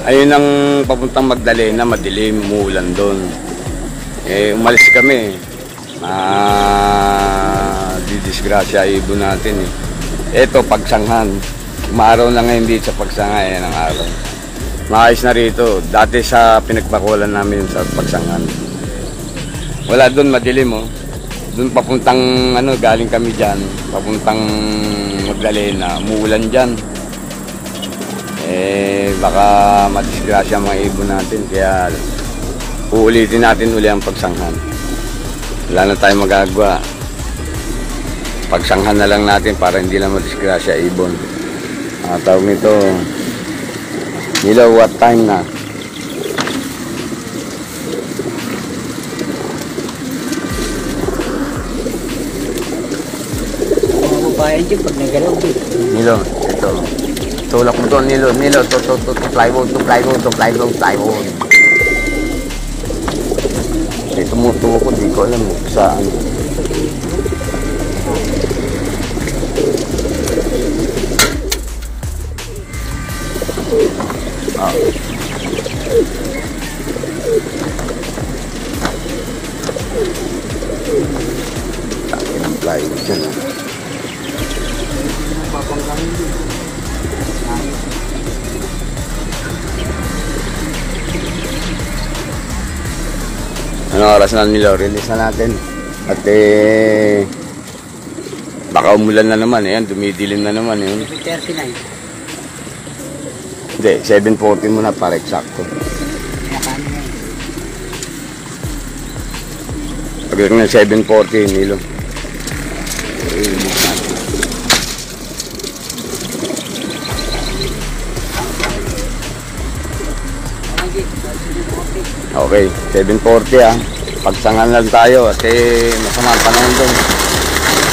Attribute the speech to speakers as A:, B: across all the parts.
A: Ayun ang papuntang Magdalena, madilim, umuulan doon. Umalis kami. Didisgrasya ibon natin eh. Ito, Pagsanghan. Umaraw na ngayon dito sa Pagsanghan, ayan ang araw. Maayos na rito. Dati sa pinagbakulan namin sa Pagsanghan. Wala doon, madilim oh. Doon papuntang, galing kami dyan. Papuntang Magdalena, umuulan dyan. Baka madisgrasya mga ibon natin, kaya uulitin natin uli ang Pagsanghan. Wala na tayong magagawa. Pagsanghan na lang natin para hindi na madisgrasya ibon. Tawag nito, Nilaw, what time na?
B: Bayan dyan pag nagalaw dito.
A: Nilaw, ito. Tulak mo to, Nilaw, to plywood. Tumutuwa ko, di ko alam saan. Taki ng plywood dyan. Ano oras na nila? Release na natin. At baka umulan na naman. Ayan, dumidilim na naman.
B: 39.
A: Hindi, 7:40 muna para eksakto. Pagdating ng 7:40, Nilo. Okay, 7:40 Pagsanghan lang tayo at masama ang panahon doon.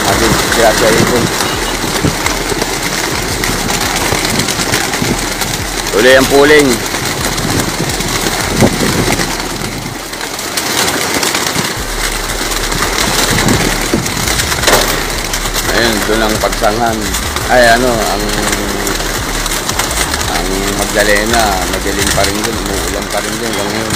A: Ating siyasya ipon. Uli ang puling. Ayun, doon ang Pagsanghan. Ay ang Magdalena, madilim pa rin doon, umuulan pa rin doon ngayon.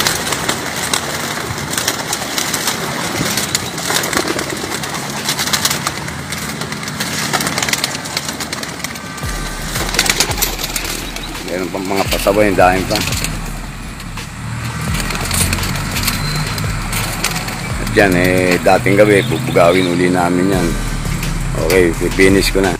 A: Meron pang mga pasaway, dahil pa. At yan, dating gabi, bubugawin uli namin yan. Okay, finish ko na.